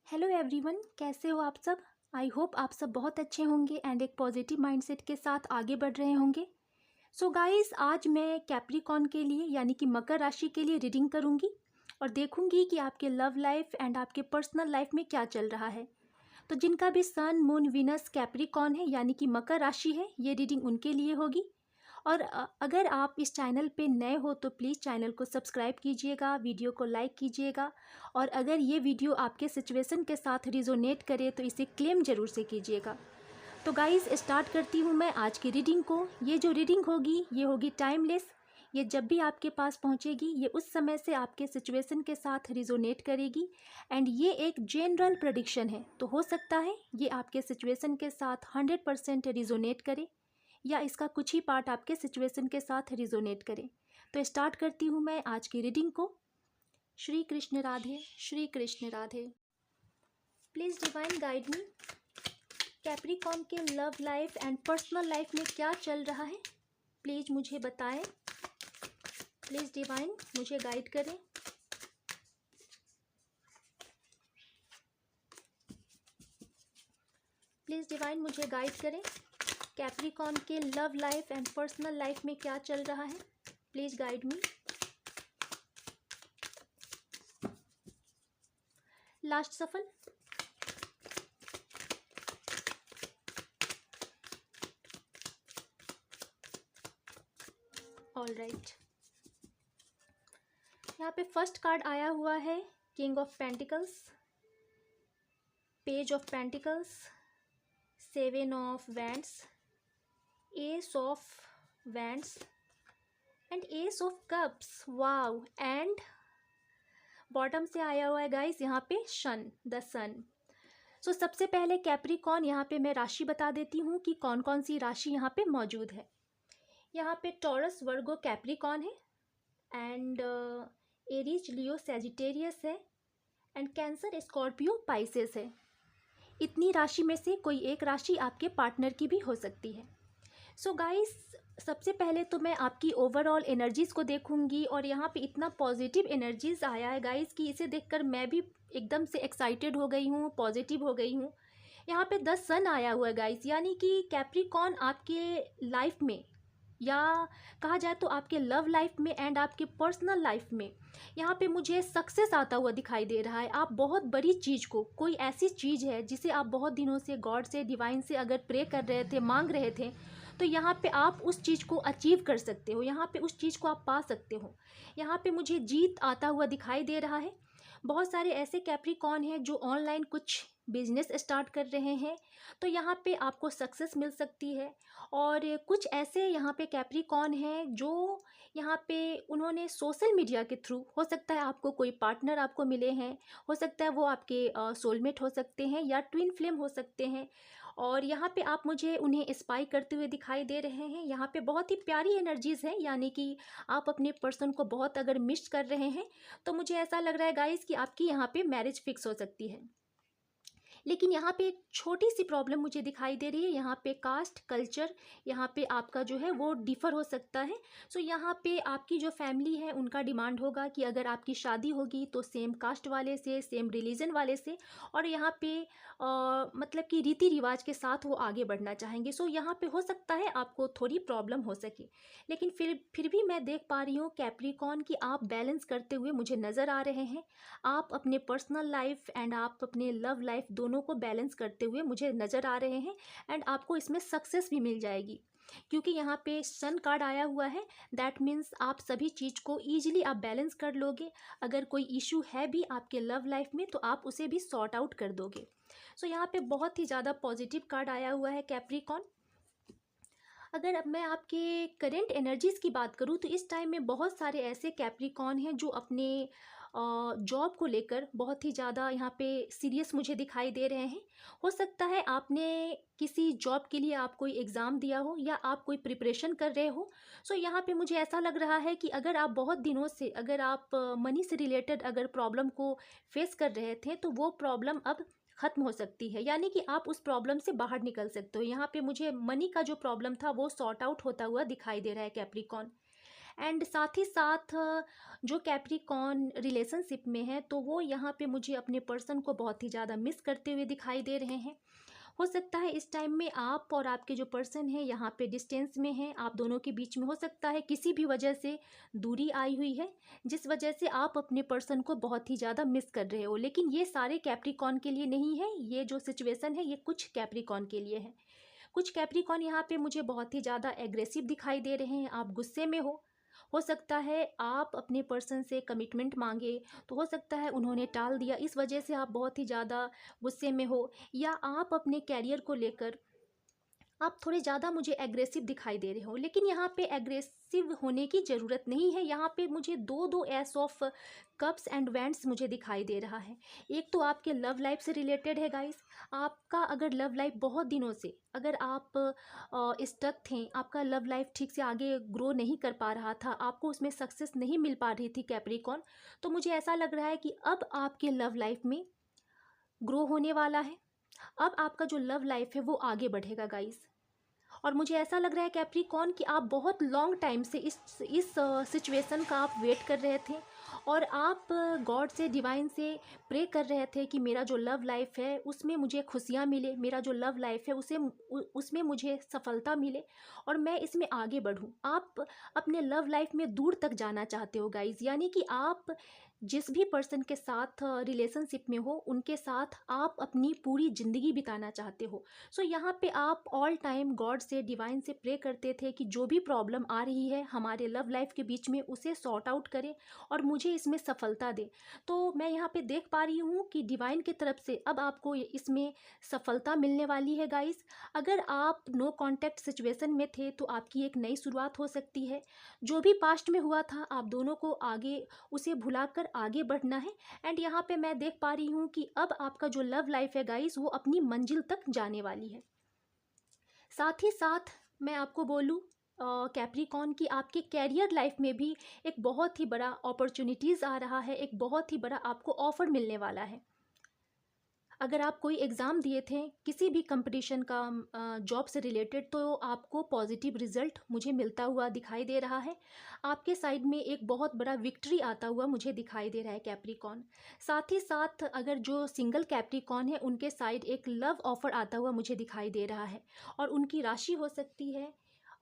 Hello everyone, कैसे हो आप सब। आई होप आप सब बहुत अच्छे होंगे एंड एक पॉजिटिव माइंडसेट के साथ आगे बढ़ रहे होंगे। सो गाइस, आज मैं कैप्रिकॉर्न के लिए यानी कि मकर राशि के लिए रीडिंग करूंगी और देखूंगी कि आपके लव लाइफ एंड आपके पर्सनल लाइफ में क्या चल रहा है। तो जिनका भी सन मून विनस कैप्रिकॉर्न है यानी कि मकर राशि है, ये रीडिंग उनके लिए होगी। और अगर आप इस चैनल पे नए हो तो प्लीज़ चैनल को सब्सक्राइब कीजिएगा, वीडियो को लाइक कीजिएगा और अगर ये वीडियो आपके सिचुएशन के साथ रिजोनेट करे तो इसे क्लेम ज़रूर से कीजिएगा। तो गाइस, स्टार्ट करती हूँ मैं आज की रीडिंग को। ये जो रीडिंग होगी ये होगी टाइमलेस। ये जब भी आपके पास पहुँचेगी ये उस समय से आपके सिचुएशन के साथ रिजोनेट करेगी एंड ये एक जनरल प्रेडिक्शन है। तो हो सकता है ये आपके सिचुएशन के साथ 100% रिजोनेट करे या इसका कुछ ही पार्ट आपके सिचुएशन के साथ रिजोनेट करे। तो स्टार्ट करती हूँ मैं आज की रीडिंग को। Shri Krishna Radhe, Shri Krishna Radhe. Please divine guide me. Capricorn के love life and personal life में क्या चल रहा है, प्लीज़ मुझे बताएं। प्लीज़ डिवाइन मुझे गाइड करें। प्लीज़ डिवाइन मुझे गाइड करें। कैप्रिकॉर्न के love life and personal life में क्या चल रहा है, please guide me. Last shuffle. All right. यहाँ पे फर्स्ट कार्ड आया हुआ है king of pentacles, page of pentacles, seven of wands, S of wands and S of cups. Wow. And bottom से आया हुआ है गाइस यहाँ पे सन, द सन। सो सबसे पहले कैप्रिकॉर्न, यहाँ पे मैं राशि बता देती हूँ कि कौन कौन सी राशि यहाँ पे मौजूद है। यहाँ पे टॉरस वर्गो कैप्रिकॉर्न है एंड एरीज लियो सेजिटेरियस है एंड कैंसर स्कॉर्पियो पाइसेस है। इतनी राशि में से कोई एक राशि आपके पार्टनर की भी हो सकती है। सो गाइस, सबसे पहले तो मैं आपकी ओवरऑल एनर्जीज़ को देखूंगी और यहाँ पे इतना पॉजिटिव एनर्जीज़ आया है गाइस कि इसे देखकर मैं भी एकदम से एक्साइटेड हो गई हूँ, पॉजिटिव हो गई हूँ। यहाँ पे 10 सन आया हुआ है गाइस, यानी कि कैप्रिकॉर्न आपके लाइफ में या कहा जाए तो आपके लव लाइफ में एंड आपके पर्सनल लाइफ में यहाँ पे मुझे सक्सेस आता हुआ दिखाई दे रहा है। आप बहुत बड़ी चीज़ को, कोई ऐसी चीज़ है जिसे आप बहुत दिनों से गॉड से, डिवाइन से अगर प्रे कर रहे थे, मांग रहे थे, तो यहाँ पे आप उस चीज़ को अचीव कर सकते हो, यहाँ पे उस चीज़ को आप पा सकते हो। यहाँ पे मुझे जीत आता हुआ दिखाई दे रहा है। बहुत सारे ऐसे कैप्रिकॉर्न हैं जो ऑनलाइन कुछ बिजनेस स्टार्ट कर रहे हैं, तो यहाँ पे आपको सक्सेस मिल सकती है। और कुछ ऐसे यहाँ पे कैप्रिकॉर्न हैं जो यहाँ पे उन्होंने सोशल मीडिया के थ्रू, हो सकता है आपको कोई पार्टनर आपको मिले हैं, हो सकता है वो आपके सोलमेट हो सकते हैं या ट्विन फ्लेम हो सकते हैं, और यहाँ पे आप मुझे उन्हें स्पाई करते हुए दिखाई दे रहे हैं। यहाँ पे बहुत ही प्यारी एनर्जीज़ हैं, यानी कि आप अपने पर्सन को बहुत अगर मिस कर रहे हैं तो मुझे ऐसा लग रहा है गाइस कि आपकी यहाँ पे मैरिज फिक्स हो सकती है। लेकिन यहाँ पे एक छोटी सी प्रॉब्लम मुझे दिखाई दे रही है। यहाँ पे कास्ट कल्चर यहाँ पे आपका जो है वो डिफ़र हो सकता है। सो यहाँ पे आपकी जो फैमिली है उनका डिमांड होगा कि अगर आपकी शादी होगी तो सेम कास्ट वाले से, सेम रिलीजन वाले से, और यहाँ पे मतलब कि रीति रिवाज के साथ वो आगे बढ़ना चाहेंगे। सो यहाँ पे हो सकता है आपको थोड़ी प्रॉब्लम हो सके, लेकिन फिर भी मैं देख पा रही हूँ कैप्रिकॉर्न कि आप बैलेंस करते हुए मुझे नज़र आ रहे हैं। आप अपने पर्सनल लाइफ एंड आप अपने लव लाइफ दोनों को बैलेंस करते हुए मुझे नज़र आ रहे हैं एंड आपको इसमें सक्सेस भी मिल जाएगी, क्योंकि यहाँ पे सन कार्ड आया हुआ है। दैट मीन्स आप सभी चीज़ को ईजिली आप बैलेंस कर लोगे। अगर कोई इशू है भी आपके लव लाइफ में तो आप उसे भी सॉर्ट आउट कर दोगे। सो यहाँ पे बहुत ही ज़्यादा पॉजिटिव कार्ड आया हुआ है कैप्रिकॉर्न। अगर अब मैं आपके करेंट एनर्जीज़ की बात करूँ तो इस टाइम में बहुत सारे ऐसे कैप्रिकॉर्न हैं जो अपने जॉब को लेकर बहुत ही ज़्यादा यहाँ पे सीरियस मुझे दिखाई दे रहे हैं। हो सकता है आपने किसी जॉब के लिए आप कोई एग्ज़ाम दिया हो या आप कोई प्रिपरेशन कर रहे हो। सो यहाँ पे मुझे ऐसा लग रहा है कि अगर आप बहुत दिनों से, अगर आप मनी से रिलेटेड अगर प्रॉब्लम को फेस कर रहे थे तो वो प्रॉब्लम अब ख़त्म हो सकती है, यानी कि आप उस प्रॉब्लम से बाहर निकल सकते हो। यहाँ पे मुझे मनी का जो प्रॉब्लम था वो सॉर्ट आउट होता हुआ दिखाई दे रहा है कैप्रिकॉर्न। एंड साथ ही साथ जो कैप्रिकॉन रिलेशनशिप में है तो वो यहाँ पे मुझे अपने पर्सन को बहुत ही ज़्यादा मिस करते हुए दिखाई दे रहे हैं। हो सकता है इस टाइम में आप और आपके जो पर्सन है यहाँ पे डिस्टेंस में हैं, आप दोनों के बीच में हो सकता है किसी भी वजह से दूरी आई हुई है, जिस वजह से आप अपने पर्सन को बहुत ही ज़्यादा मिस कर रहे हो। लेकिन ये सारे कैप्रिकॉन के लिए नहीं है, ये जो सिचुएशन है ये कुछ कैप्रिकॉन के लिए है। कुछ कैप्रिकॉन यहाँ पे मुझे बहुत ही ज़्यादा एग्रेसिव दिखाई दे रहे हैं, आप गुस्से में हो सकता है आप अपने पर्सन से कमिटमेंट मांगे तो हो सकता है उन्होंने टाल दिया, इस वजह से आप बहुत ही ज़्यादा गुस्से में हो, या आप अपने कैरियर को लेकर आप थोड़े ज़्यादा मुझे एग्रेसिव दिखाई दे रहे हो। लेकिन यहाँ पे एग्रेसिव होने की ज़रूरत नहीं है, यहाँ पे मुझे दो दो S of cups and wands मुझे दिखाई दे रहा है। एक तो आपके लव लाइफ से रिलेटेड है गाइस, आपका अगर लव लाइफ बहुत दिनों से अगर आप स्टक थे, आपका लव लाइफ ठीक से आगे ग्रो नहीं कर पा रहा था, आपको उसमें सक्सेस नहीं मिल पा रही थी कैप्रिकॉन, तो मुझे ऐसा लग रहा है कि अब आपके लव लाइफ में ग्रो होने वाला है। अब आपका जो लव लाइफ है वो आगे बढ़ेगा गाइस। और मुझे ऐसा लग रहा है कैप्रिकॉन कि आप बहुत लॉन्ग टाइम से इस सिचुएशन का आप वेट कर रहे थे और आप गॉड से डिवाइन से प्रे कर रहे थे कि मेरा जो लव लाइफ है उसमें मुझे खुशियाँ मिले, मेरा जो लव लाइफ है उसमें मुझे सफलता मिले और मैं इसमें आगे बढ़ूं। आप अपने लव लाइफ में दूर तक जाना चाहते हो गाइज, यानी कि आप जिस भी पर्सन के साथ रिलेशनशिप में हो उनके साथ आप अपनी पूरी ज़िंदगी बिताना चाहते हो। सो यहाँ पे आप ऑल टाइम गॉड से डिवाइन से प्रे करते थे कि जो भी प्रॉब्लम आ रही है हमारे लव लाइफ के बीच में उसे सॉर्ट आउट करे और मुझे इसमें सफलता दे। तो मैं यहाँ पे देख पा रही हूँ कि डिवाइन की तरफ से अब आपको इसमें सफलता मिलने वाली है गाइस। अगर आप नो कॉन्टैक्ट सिचुएशन में थे तो आपकी एक नई शुरुआत हो सकती है। जो भी पास्ट में हुआ था आप दोनों को आगे उसे भुलाकर आगे बढ़ना है। एंड यहाँ पे मैं देख पा रही हूँ कि अब आपका जो लव लाइफ है गाइस वो अपनी मंजिल तक जाने वाली है। साथ ही साथ मैं आपको बोलूँ कैप्रिकॉन की आपके कैरियर लाइफ में भी एक बहुत ही बड़ा अपॉर्चुनिटीज़ आ रहा है, एक बहुत ही बड़ा आपको ऑफ़र मिलने वाला है। अगर आप कोई एग्ज़ाम दिए थे किसी भी कंपटीशन का जॉब से रिलेटेड तो आपको पॉजिटिव रिज़ल्ट मुझे मिलता हुआ दिखाई दे रहा है। आपके साइड में एक बहुत बड़ा विक्ट्री आता हुआ मुझे दिखाई दे रहा है कैप्रिकॉन। साथ ही साथ अगर जो सिंगल कैप्रिकॉन है उनके साइड एक लव ऑफ़र आता हुआ मुझे दिखाई दे रहा है और उनकी राशि हो सकती है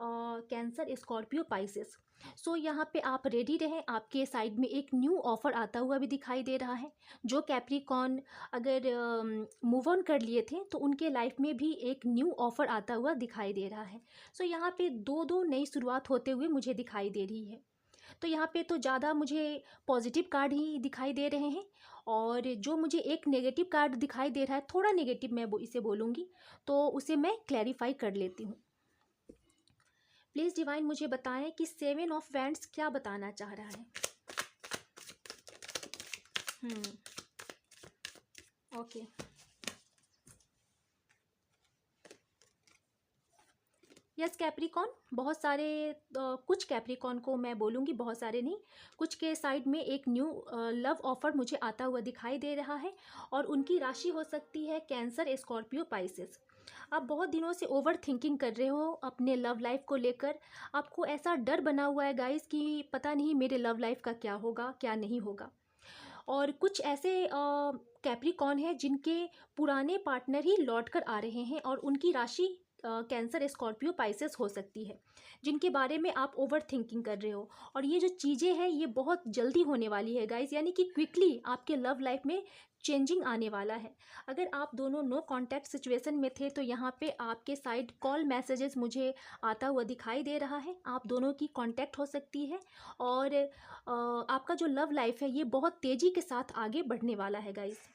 कैंसर, स्कॉर्पियो, पाइसेस। सो यहाँ पे आप रेडी रहें, आपके साइड में एक न्यू ऑफ़र आता हुआ भी दिखाई दे रहा है। जो कैप्रिकॉन अगर मूव ऑन कर लिए थे तो उनके लाइफ में भी एक न्यू ऑफ़र आता हुआ दिखाई दे रहा है। सो यहाँ पे दो दो नई शुरुआत होते हुए मुझे दिखाई दे रही है। तो यहाँ पे तो ज़्यादा मुझे पॉजिटिव कार्ड ही दिखाई दे रहे हैं और जो मुझे एक नेगेटिव कार्ड दिखाई दे रहा है, थोड़ा नेगेटिव मैं इसे बोलूँगी, तो उसे मैं क्लैरिफाई कर लेती हूँ। प्लीज़ डिवाइन मुझे बताएं कि 7 ऑफ वैंड्स क्या बताना चाह रहा है। ओके यस कैप्रिकॉन, बहुत सारे कुछ कैप्रिकॉन को मैं बोलूँगी, बहुत सारे नहीं, कुछ के साइड में एक न्यू लव ऑफ़र मुझे आता हुआ दिखाई दे रहा है और उनकी राशि हो सकती है कैंसर, स्कॉर्पियो, पाइसेस। आप बहुत दिनों से ओवर थिंकिंग कर रहे हो अपने लव लाइफ को लेकर, आपको ऐसा डर बना हुआ है गाइस कि पता नहीं मेरे लव लाइफ का क्या होगा क्या नहीं होगा। और कुछ ऐसे कैप्रिकॉन हैं जिनके पुराने पार्टनर ही लौट कर आ रहे हैं और उनकी राशि कैंसर, स्कॉर्पियो, पाइसेस हो सकती है, जिनके बारे में आप ओवर थिंकिंग कर रहे हो। और ये जो चीज़ें हैं ये बहुत जल्दी होने वाली है गाइस, यानी कि क्विकली आपके लव लाइफ में चेंजिंग आने वाला है। अगर आप दोनों नो कॉन्टैक्ट सिचुएशन में थे तो यहाँ पे आपके साइड कॉल मैसेजेस मुझे आता हुआ दिखाई दे रहा है, आप दोनों की कॉन्टैक्ट हो सकती है और आपका जो लव लाइफ है ये बहुत तेज़ी के साथ आगे बढ़ने वाला है गाइस।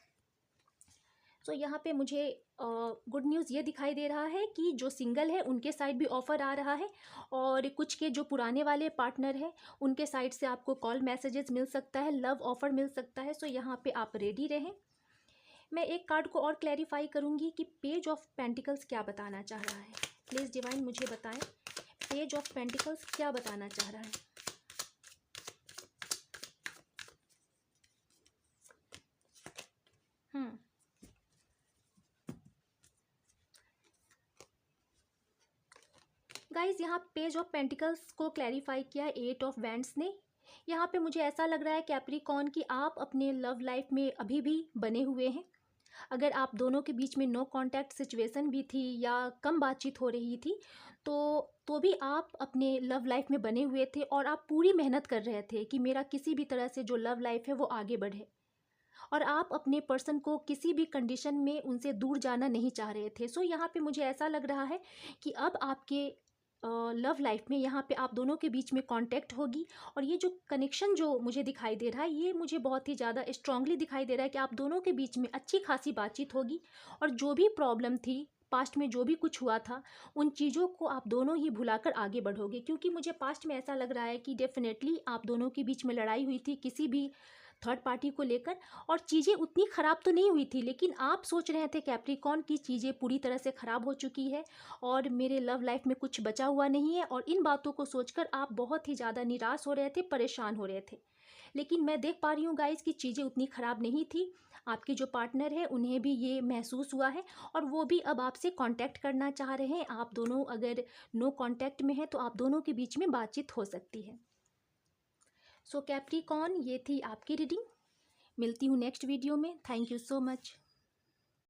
तो यहाँ पे मुझे गुड न्यूज़ ये दिखाई दे रहा है कि जो सिंगल है उनके साइड भी ऑफ़र आ रहा है और कुछ के जो पुराने वाले पार्टनर हैं उनके साइड से आपको कॉल मैसेजेस मिल सकता है, लव ऑफ़र मिल सकता है। सो यहाँ पे आप रेडी रहें। मैं एक कार्ड को और क्लैरिफाई करूँगी कि पेज ऑफ पेंटिकल्स क्या बताना चाह रहा है। प्लीज़ डिवाइन मुझे बताएं पेज ऑफ पेंटिकल्स क्या बताना चाह रहा है। गाइज यहाँ पेज ऑफ पेंटिकल्स को क्लैरिफाई किया 8 ऑफ वैंड्स ने। यहाँ पे मुझे ऐसा लग रहा है कैप्रिकॉर्न कि आप अपने लव लाइफ में अभी भी बने हुए हैं। अगर आप दोनों के बीच में नो कांटेक्ट सिचुएशन भी थी या कम बातचीत हो रही थी तो भी आप अपने लव लाइफ में बने हुए थे और आप पूरी मेहनत कर रहे थे कि मेरा किसी भी तरह से जो लव लाइफ है वो आगे बढ़े, और आप अपने पर्सन को किसी भी कंडीशन में उनसे दूर जाना नहीं चाह रहे थे। सो यहाँ पे मुझे ऐसा लग रहा है कि अब आपके लव लाइफ में यहाँ पे आप दोनों के बीच में कांटेक्ट होगी, और ये जो कनेक्शन जो मुझे दिखाई दे रहा है ये मुझे बहुत ही ज़्यादा स्ट्रांगली दिखाई दे रहा है कि आप दोनों के बीच में अच्छी खासी बातचीत होगी, और जो भी प्रॉब्लम थी पास्ट में, जो भी कुछ हुआ था, उन चीज़ों को आप दोनों ही भुलाकर आगे बढ़ोगे। क्योंकि मुझे पास्ट में ऐसा लग रहा है कि डेफिनेटली आप दोनों के बीच में लड़ाई हुई थी किसी भी थर्ड पार्टी को लेकर, और चीज़ें उतनी ख़राब तो नहीं हुई थी, लेकिन आप सोच रहे थे कैप्रिकॉर्न की चीज़ें पूरी तरह से ख़राब हो चुकी है और मेरे लव लाइफ में कुछ बचा हुआ नहीं है, और इन बातों को सोचकर आप बहुत ही ज़्यादा निराश हो रहे थे, परेशान हो रहे थे। लेकिन मैं देख पा रही हूँ गाइज कि चीज़ें उतनी ख़राब नहीं थी। आपके जो पार्टनर है उन्हें भी ये महसूस हुआ है और वो भी अब आपसे कांटेक्ट करना चाह रहे हैं। आप दोनों अगर नो कांटेक्ट में हैं तो आप दोनों के बीच में बातचीत हो सकती है। सो कैप्रिकॉर्न, ये थी आपकी रीडिंग। मिलती हूँ नेक्स्ट वीडियो में। Thank you so much.